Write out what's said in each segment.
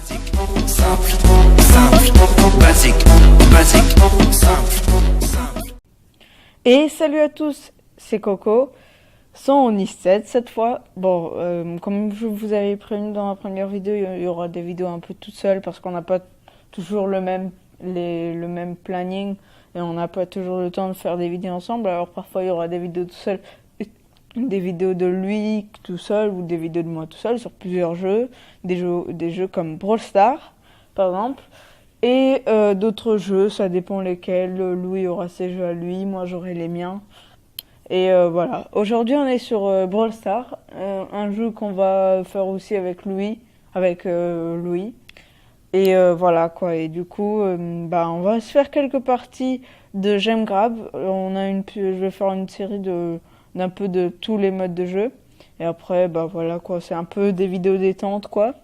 Simple, simple, basique, basique, simple, simple. Et salut à tous, c'est Coco, sans Onis7 cette fois. Bon, comme je vous avais prévenu dans la première vidéo, il y aura des vidéos un peu toutes seules parce qu'on n'a pas toujours le même planning et on n'a pas toujours le temps de faire des vidéos ensemble. Alors parfois il y aura des vidéos tout seul, des vidéos de lui tout seul ou des vidéos de moi tout seul sur plusieurs jeux, des jeux comme Brawl Stars par exemple. Et d'autres jeux, ça dépend lesquels. Louis aura ses jeux à lui, moi j'aurai les miens. Et voilà. Aujourd'hui, on est sur Brawl Stars, un jeu qu'on va faire aussi avec Louis, Louis. Et voilà quoi. Et du coup, on va se faire quelques parties de J'aime Grab. Je vais faire une série d'un peu de tous les modes de jeu. Et après, voilà quoi. C'est un peu des vidéos détente quoi.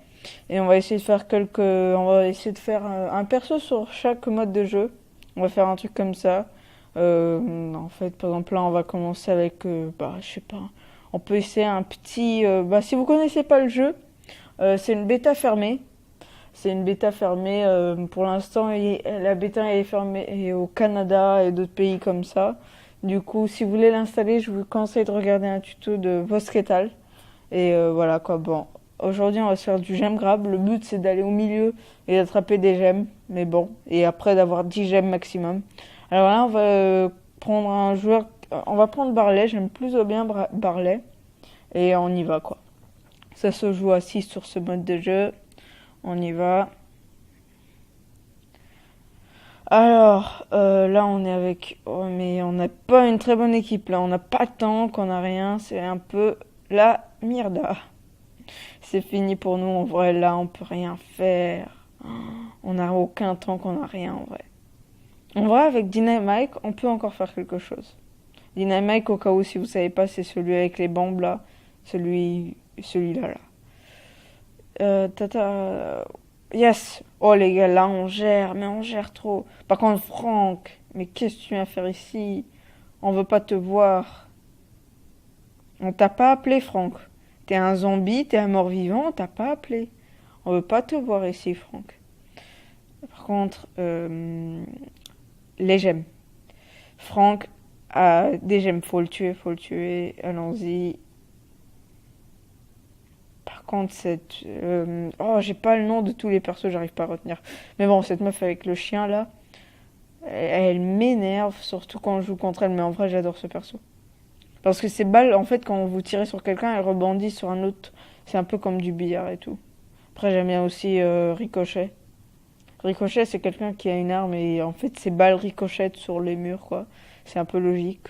Et on va essayer de faire un perso sur chaque mode de jeu. On va faire un truc comme ça. En fait, par exemple, là, on va commencer avec, je sais pas. On peut essayer un petit. Si vous connaissez pas le jeu, c'est une bêta fermée. C'est une bêta fermée. Pour l'instant, la bêta est fermée au Canada et d'autres pays comme ça. Du coup, si vous voulez l'installer, je vous conseille de regarder un tuto de Vosketal. Et voilà quoi. Bon. Aujourd'hui, on va se faire du gemme grab. Le but, c'est d'aller au milieu et d'attraper des gemmes. Mais bon, et après d'avoir 10 gemmes maximum. Alors là, on va prendre un joueur. On va prendre Barley. J'aime plutôt bien Barley. Et on y va, quoi. Ça se joue à 6 sur ce mode de jeu. On y va. Alors, là, on est avec... Oh, mais on n'a pas une très bonne équipe, là. On n'a pas de tank, on n'a rien. C'est un peu la mierda. C'est fini pour nous, en vrai, là, on peut rien faire. On n'a aucun tank, on n'a rien, en vrai. En vrai, avec Dynamite, on peut encore faire quelque chose. Dynamite, au cas où, si vous savez pas, c'est celui avec les bombes, là. Celui-là, là. Yes. Oh, les gars, là, on gère trop. Par contre, Franck, mais qu'est-ce que tu viens faire ici? On veut pas te voir. On t'a pas appelé, Franck. T'es un zombie, t'es un mort-vivant, on t'a pas appelé. On veut pas te voir ici, Franck. Par contre, les gemmes. Franck a des gemmes, faut le tuer, allons-y. Par contre, j'ai pas le nom de tous les persos, j'arrive pas à retenir. Mais bon, cette meuf avec le chien, là, elle m'énerve, surtout quand je joue contre elle, mais en vrai, j'adore ce perso. Parce que ces balles, en fait, quand vous tirez sur quelqu'un, elles rebondissent sur un autre. C'est un peu comme du billard et tout. Après, j'aime bien aussi Ricochet. Ricochet, c'est quelqu'un qui a une arme et en fait, ses balles ricochettent sur les murs, quoi. C'est un peu logique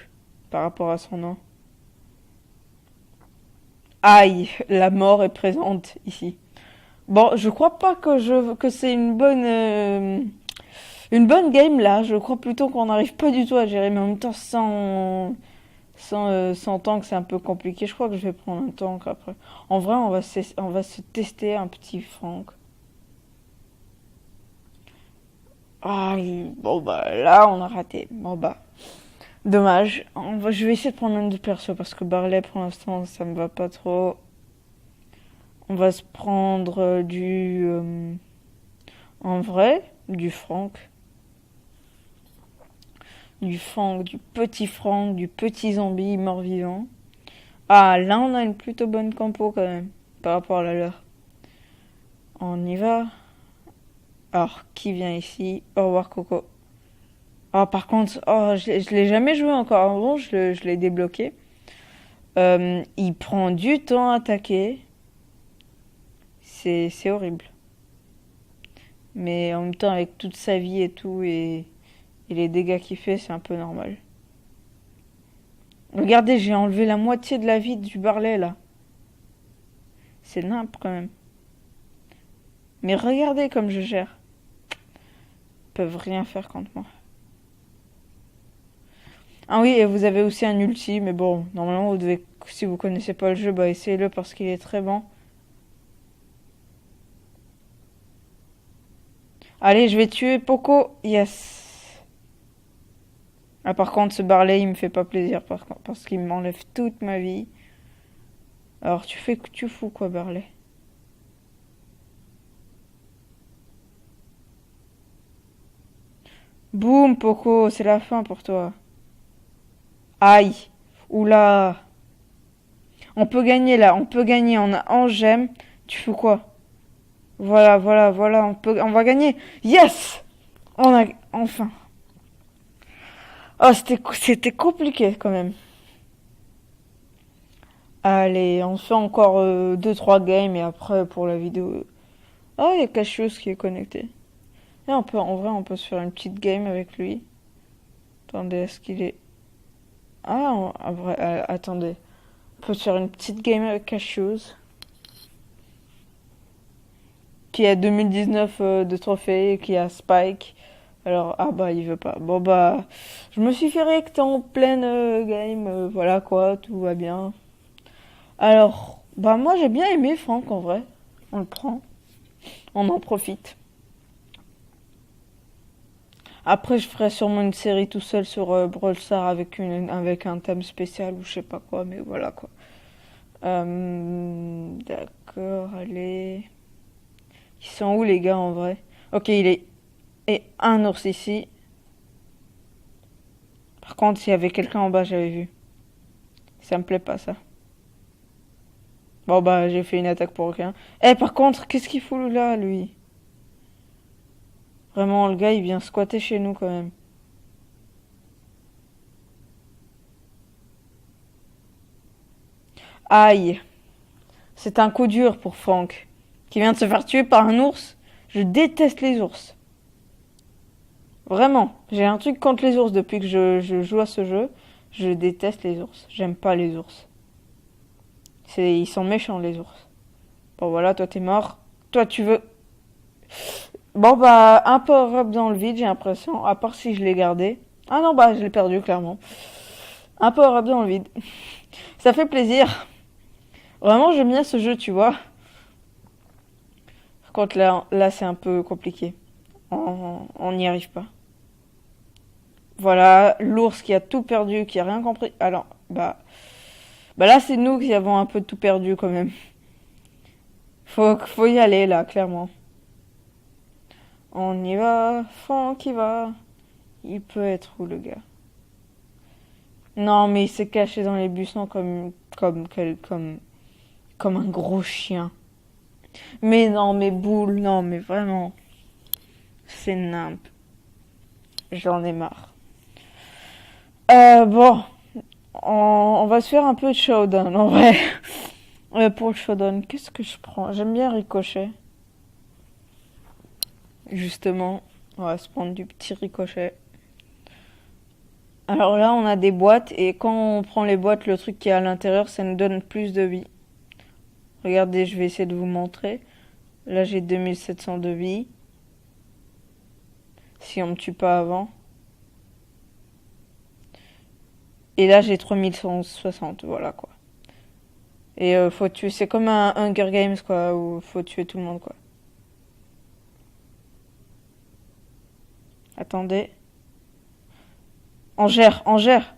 par rapport à son nom. Aïe, la mort est présente ici. Bon, je crois pas que c'est une bonne game là. Je crois plutôt qu'on n'arrive pas du tout à gérer, mais en même temps, sans tank, c'est un peu compliqué. Je crois que je vais prendre un tank après. En vrai, on va se tester un petit Franck. Ah, là, on a raté. Dommage. Je vais essayer de prendre un autre perso parce que Barley, pour l'instant, ça me va pas trop. On va se prendre en vrai, du Franck. Du petit Franck, du petit zombie mort-vivant. Ah, là, on a une plutôt bonne compo quand même, par rapport à la leur. On y va. Alors, qui vient ici? Au revoir, Coco. Oh, par contre, je l'ai jamais joué encore. Avant, je l'ai débloqué. Il prend du temps à attaquer. C'est horrible. Mais en même temps, avec toute sa vie et tout, et les dégâts qu'il fait, c'est un peu normal. Regardez, j'ai enlevé la moitié de la vie du Barley, là. C'est nimp, quand même. Mais regardez comme je gère. Ils peuvent rien faire contre moi. Ah oui, et vous avez aussi un ulti, mais bon, normalement, vous devez, si vous connaissez pas le jeu, essayez-le parce qu'il est très bon. Allez, je vais tuer Poco. Yes. Ah, par contre, ce Barley, il me fait pas plaisir parce qu'il m'enlève toute ma vie. Alors, tu fous quoi, Barley? Boum, Poco, c'est la fin pour toi. Aïe. Oula. On peut gagner là, on peut gagner. On a en gemme. Tu fais quoi? Voilà, voilà, voilà. On va gagner. Yes! On a, enfin. Oh, c'était compliqué quand même. Allez, on fait encore 2-3 games et après pour la vidéo. Oh, il y a Cassius qui est connecté. Et en vrai, on peut se faire une petite game avec lui. Attendez, est-ce qu'il est... Ah, en vrai, attendez. On peut se faire une petite game avec Cassius. Qui a 2019 de trophée, qui a Spike. Alors, ah bah, il veut pas. Bon bah, je me suis fait recte en pleine game. Voilà quoi, tout va bien. Alors, bah moi j'ai bien aimé Franck en vrai. On le prend. On en profite. Après, je ferai sûrement une série tout seul sur Brawl Stars avec un thème spécial ou je sais pas quoi, mais voilà quoi. D'accord, allez. Ils sont où les gars en vrai? Ok, il est... Et un ours ici. Par contre, s'il y avait quelqu'un en bas, j'avais vu. Ça me plaît pas ça. Bon bah, j'ai fait une attaque pour rien. Eh, par contre, qu'est-ce qu'il fout là, lui? Vraiment, le gars, il vient squatter chez nous quand même. Aïe. C'est un coup dur pour Franck, qui vient de se faire tuer par un ours. Je déteste les ours. Vraiment, j'ai un truc contre les ours depuis que je joue à ce jeu. Je déteste les ours. J'aime pas les ours. Ils sont méchants les ours. Bon voilà, toi t'es mort. Toi tu veux... Bon bah, un power-up dans le vide j'ai l'impression, à part si je l'ai gardé. Ah non bah, je l'ai perdu clairement. Un power-up dans le vide. Ça fait plaisir. Vraiment j'aime bien ce jeu, tu vois. Par contre là c'est un peu compliqué. On n'y arrive pas. Voilà, l'ours qui a tout perdu, qui a rien compris. Alors, bah là c'est nous qui avons un peu tout perdu quand même. Faut y aller là, clairement. On y va, Franck y va. Il peut être où le gars? Non mais il s'est caché dans les buissons comme un gros chien. Mais non mais boule, non mais vraiment. C'est nimp. J'en ai marre. Bon, on va se faire un peu de showdown en vrai. Pour le showdown, qu'est-ce que je prends? J'aime bien Ricochet. Justement, on va se prendre du petit Ricochet. Alors là, on a des boîtes et quand on prend les boîtes, le truc qui est à l'intérieur, ça nous donne plus de vie. Regardez, je vais essayer de vous montrer. Là, j'ai 2700 de vie. Si on me tue pas avant. Et là, j'ai 3160, voilà quoi. Et faut tuer, c'est comme un Hunger Games quoi, où faut tuer tout le monde quoi. Attendez. On gère, on gère.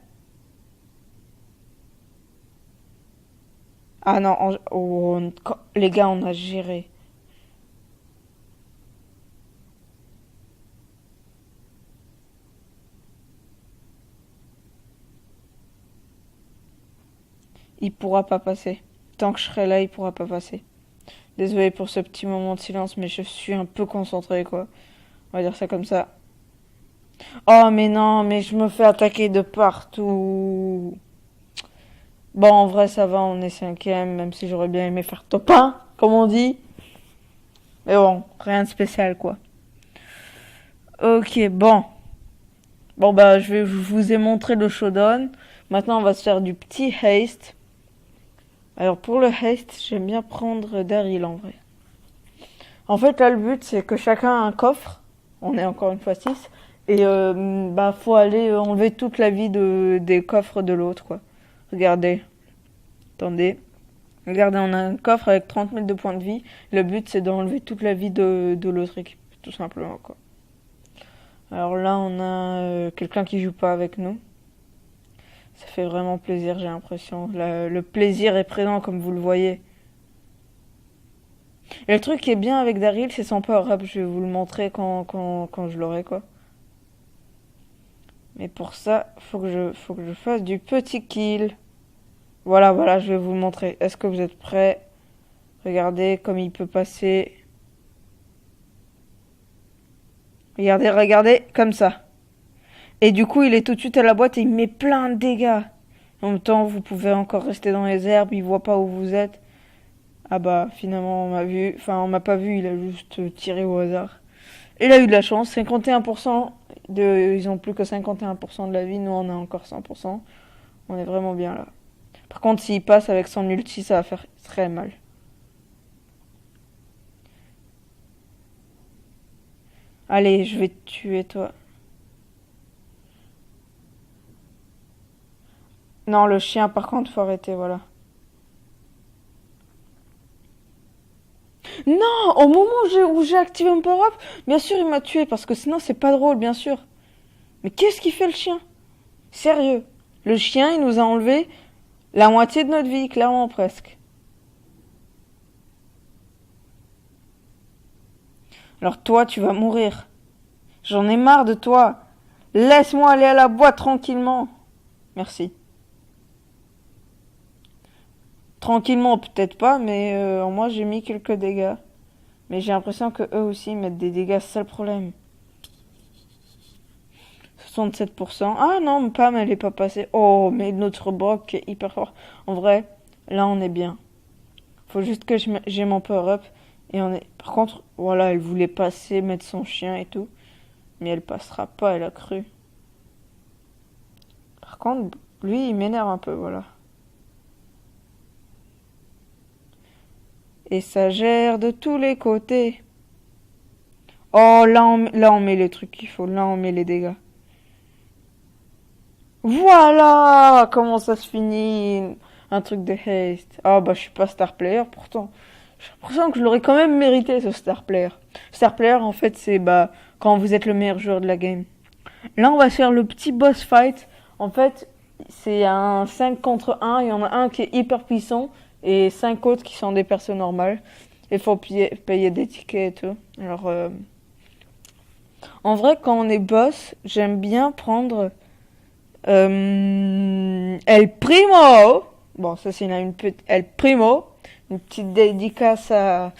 Ah non, les gars, on a géré. Il pourra pas passer. Tant que je serai là, il pourra pas passer. Désolé pour ce petit moment de silence, mais je suis un peu concentré, quoi. On va dire ça comme ça. Oh, mais non, mais je me fais attaquer de partout. Bon, en vrai, ça va, on est cinquième, même si j'aurais bien aimé faire top 1, comme on dit. Mais bon, rien de spécial, quoi. Ok, bon. Bon, bah, je vous ai montré le showdown. Maintenant, on va se faire du petit haste. Alors, pour le haste, j'aime bien prendre Daryl, en vrai. En fait, là, le but, c'est que chacun a un coffre. On est encore une fois 6. Et, bah, faut aller enlever toute la vie des coffres de l'autre, quoi. Regardez. Attendez. Regardez, on a un coffre avec 30 000 de points de vie. Le but, c'est d'enlever toute la vie de l'autre équipe. Tout simplement, quoi. Alors là, on a quelqu'un qui joue pas avec nous. Ça fait vraiment plaisir, j'ai l'impression. Le plaisir est présent, comme vous le voyez. Et le truc qui est bien avec Daryl, c'est son power-up. Je vais vous le montrer quand je l'aurai, quoi. Mais pour ça, faut que je fasse du petit kill. Voilà, voilà, je vais vous montrer. Est-ce que vous êtes prêts? Regardez comme il peut passer. Regardez, regardez, comme ça. Et du coup, il est tout de suite à la boîte et il met plein de dégâts. En même temps, vous pouvez encore rester dans les herbes, il voit pas où vous êtes. Ah bah, finalement, on m'a vu. Enfin, on m'a pas vu, il a juste tiré au hasard. Il a eu de la chance, 51% ils ont plus que 51% de la vie, nous on a encore 100%. On est vraiment bien là. Par contre, s'il passe avec son ulti, ça va faire très mal. Allez, je vais te tuer toi. Non, le chien, par contre, faut arrêter, voilà. Non, au moment où j'ai activé mon power-up, bien sûr, il m'a tué, parce que sinon, c'est pas drôle, bien sûr. Mais qu'est-ce qu'il fait le chien? Sérieux. Le chien, il nous a enlevé la moitié de notre vie, clairement, presque. Alors toi, tu vas mourir. J'en ai marre de toi. Laisse-moi aller à la boîte tranquillement. Merci. Tranquillement, peut-être pas, mais moi j'ai mis quelques dégâts. Mais j'ai l'impression que eux aussi mettent des dégâts, c'est ça le problème. 67%. Ah non, Pam, elle est pas passée. Oh, mais notre Brock est hyper fort. En vrai, là on est bien. Faut juste que j'ai mon power-up. Et on est. Par contre, voilà, elle voulait passer, mettre son chien et tout. Mais elle passera pas, elle a cru. Par contre, lui, il m'énerve un peu, voilà. Et ça gère de tous les côtés. Oh, là on met les trucs qu'il faut. Là, on met les dégâts. Voilà comment ça se finit. Un truc de haste. Ah, bah, je suis pas star player, pourtant. J'ai l'impression que je l'aurais quand même mérité, ce star player. Star player, en fait, c'est bah quand vous êtes le meilleur joueur de la game. Là, on va faire le petit boss fight. En fait, c'est un 5 contre 1. Il y en a un qui est hyper puissant et 5 autres qui sont des personnes normales. Il faut payer des tickets et tout. Alors, en vrai, quand on est boss, j'aime bien prendre El Primo. Bon, ça c'est une petite El Primo. Une petite dédicace à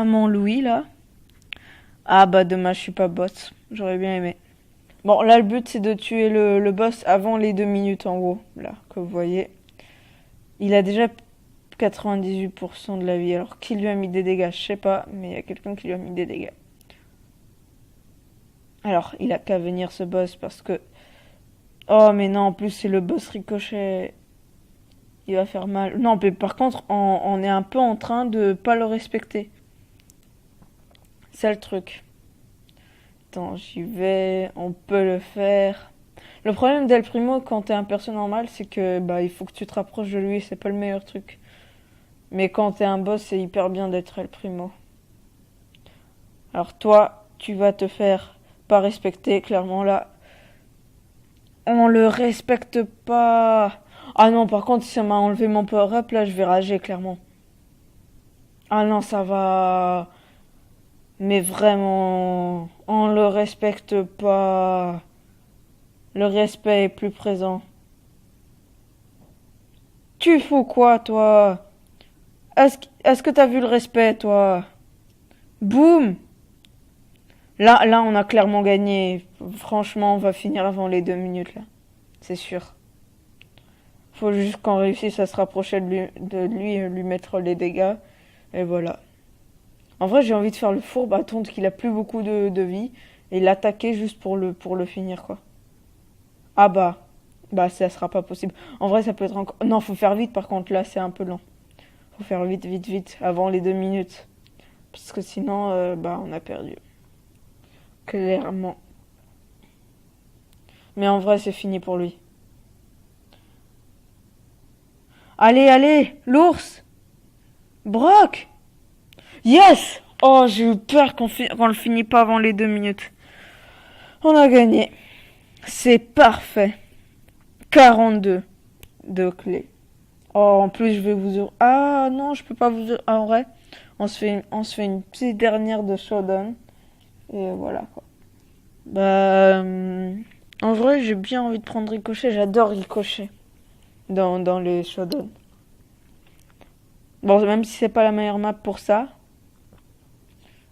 mon Louis là. Ah bah dommage, je suis pas boss. J'aurais bien aimé. Bon, là, le but, c'est de tuer le boss avant les 2 minutes, en gros. Là, que vous voyez. Il a déjà 98% de la vie. Alors, qui lui a mis des dégâts? Je sais pas, mais il y a quelqu'un qui lui a mis des dégâts. Alors, il a qu'à venir, ce boss, parce que... Oh, mais non, en plus, c'est le boss ricochet. Il va faire mal. Non, mais par contre, on est un peu en train de pas le respecter. C'est le truc. Attends, j'y vais, on peut le faire. Le problème d'El Primo quand t'es un perso normal, c'est que bah il faut que tu te rapproches de lui, c'est pas le meilleur truc. Mais quand t'es un boss, c'est hyper bien d'être El Primo. Alors toi, tu vas te faire pas respecter, clairement là. On le respecte pas. Ah non, par contre, si ça m'a enlevé mon power-up, là, je vais rager, clairement. Ah non, ça va... Mais vraiment, on le respecte pas. Le respect est plus présent. Tu fous quoi, toi? Est-ce que t'as vu le respect, toi? Boum! Là, on a clairement gagné. Franchement, on va finir avant les 2 minutes, là. C'est sûr. Faut juste qu'on réussisse à se rapprocher de lui et lui mettre les dégâts. Et voilà. En vrai, j'ai envie de faire le fourbe, attendre qu'il a plus beaucoup de vie et l'attaquer juste pour le finir, quoi. Ah bah ça sera pas possible. En vrai, ça peut être encore... Non, faut faire vite, par contre, là, c'est un peu lent. Faut faire vite, vite, vite, avant les 2 minutes. Parce que sinon, bah, on a perdu. Clairement. Mais en vrai, c'est fini pour lui. Allez, allez, l'ours! Brock! Yes! Oh, j'ai eu peur qu'on le finisse pas avant les 2 minutes. On a gagné. C'est parfait. 42 de clés. Oh, en plus, je vais vous... Ah non, je peux pas vous... Ah, en vrai, on se fait une petite dernière de showdown. Et voilà, quoi. Bah... En vrai, j'ai bien envie de prendre Ricochet. J'adore Ricochet dans les Shodown. Bon, même si c'est pas la meilleure map pour ça,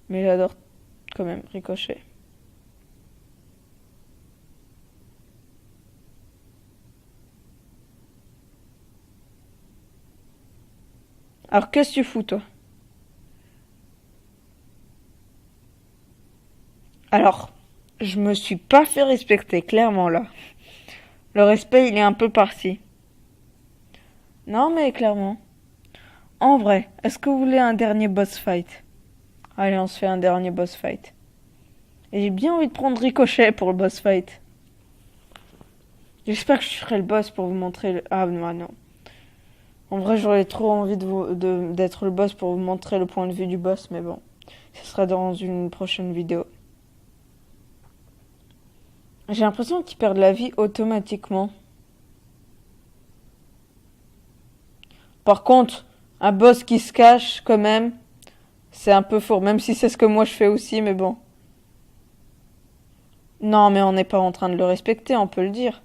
mais j'adore quand même Ricochet. Alors, qu'est-ce que tu fous, toi? Alors, je me suis pas fait respecter, clairement, là. Le respect, il est un peu parti. Non, mais clairement. En vrai, est-ce que vous voulez un dernier boss fight? Allez, on se fait un dernier boss fight. Et j'ai bien envie de prendre Ricochet pour le boss fight. J'espère que je ferai le boss pour vous montrer le... Ah, non. En vrai, j'aurais trop envie d'être le boss pour vous montrer le point de vue du boss, mais bon. Ce sera dans une prochaine vidéo. J'ai l'impression qu'ils perdent la vie automatiquement. Par contre, un boss qui se cache, quand même, c'est un peu fort. Même si c'est ce que moi je fais aussi, mais bon. Non, mais on n'est pas en train de le respecter, on peut le dire.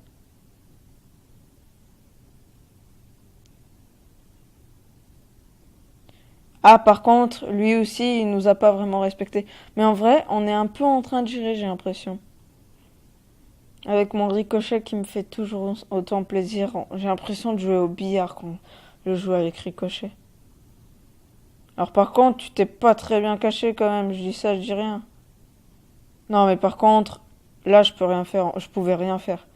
Ah, par contre, lui aussi, il nous a pas vraiment respecté. Mais en vrai, on est un peu en train de gérer, j'ai l'impression. Avec mon Ricochet qui me fait toujours autant plaisir. J'ai l'impression de jouer au billard quand je joue avec Ricochet. Alors par contre, tu t'es pas très bien caché quand même. Je dis ça, je dis rien. Non, mais par contre, là, je peux rien faire. Je pouvais rien faire.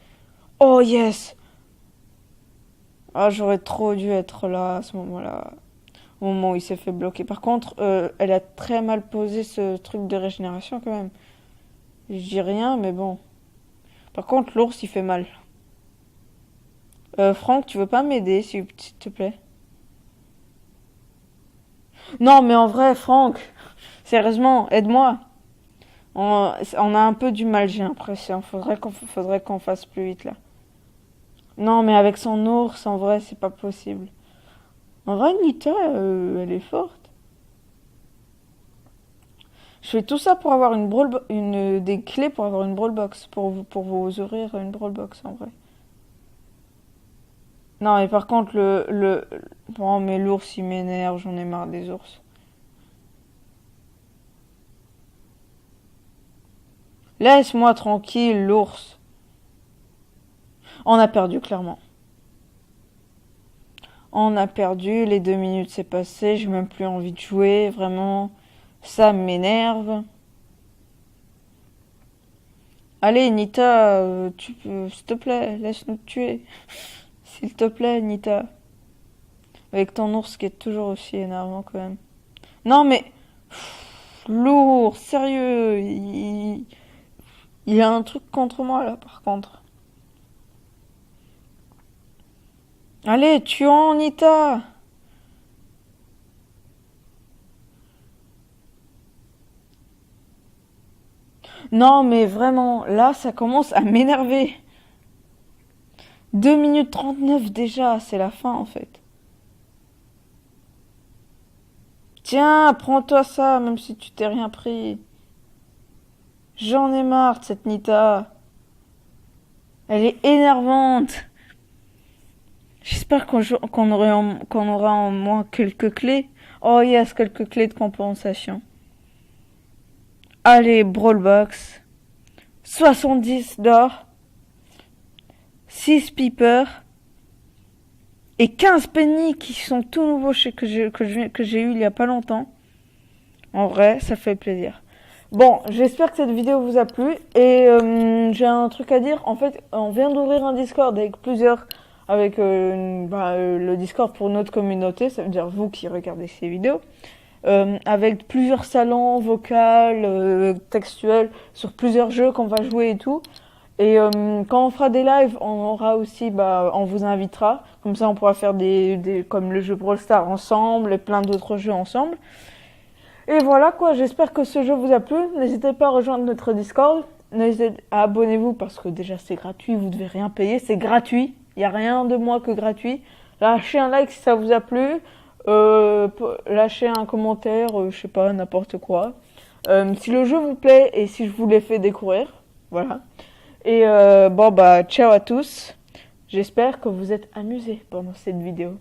Oh yes! Ah, j'aurais trop dû être là à ce moment-là. Au moment où il s'est fait bloquer. Par contre, elle a très mal posé ce truc de régénération quand même. Je dis rien, mais bon. Par contre, l'ours, il fait mal. Franck, tu veux pas m'aider, s'il te plaît? Non, mais en vrai, Franck, sérieusement, aide-moi. On a un peu du mal, j'ai l'impression. Faudrait qu'on fasse plus vite, là. Non, mais avec son ours, en vrai, c'est pas possible. En vrai, Nita, elle est forte. Je fais tout ça pour avoir des clés pour avoir une brawl box. Pour vous ouvrir une brawl box, en vrai. Non, mais par contre, bon, mais l'ours, il m'énerve, j'en ai marre des ours. Laisse-moi tranquille, l'ours. On a perdu, clairement. On a perdu, les 2 minutes c'est passé, j'ai même plus envie de jouer, vraiment. Ça m'énerve. Allez, Nita, s'il te plaît, laisse-nous te tuer. S'il te plaît, Nita. Avec ton ours qui est toujours aussi énervant quand même. Non mais... L'ours, sérieux, il a un truc contre moi là par contre. Allez, tuons Nita. Non mais vraiment, là ça commence à m'énerver. 2 minutes 39 déjà, c'est la fin en fait. Tiens, prends-toi ça, même si tu t'es rien pris. J'en ai marre de cette Nita. Elle est énervante. J'espère qu'on aura en moins quelques clés. Oh yes, quelques clés de compensation. Allez, Brawlbox. 70 d'or. 6 peepers. Et 15 penny qui sont tout nouveaux que j'ai eu il y a pas longtemps. En vrai, ça fait plaisir. Bon, j'espère que cette vidéo vous a plu. Et j'ai un truc à dire. En fait, on vient d'ouvrir un Discord avec le Discord pour notre communauté. Ça veut dire vous qui regardez ces vidéos. Avec plusieurs salons vocaux, textuels, sur plusieurs jeux qu'on va jouer et tout. Et quand on fera des lives, on aura aussi, on vous invitera. Comme ça, on pourra faire comme le jeu Brawl Stars ensemble et plein d'autres jeux ensemble. Et voilà quoi, j'espère que ce jeu vous a plu. N'hésitez pas à rejoindre notre Discord. N'hésitez à abonnez-vous parce que déjà c'est gratuit, vous devez rien payer, c'est gratuit. Il n'y a rien de moins que gratuit. Lâchez un like si ça vous a plu. Lâchez un commentaire, je sais pas, n'importe quoi. Si le jeu vous plaît et si je vous l'ai fait découvrir, voilà. Et bon, bah, ciao à tous. J'espère que vous êtes amusés pendant cette vidéo.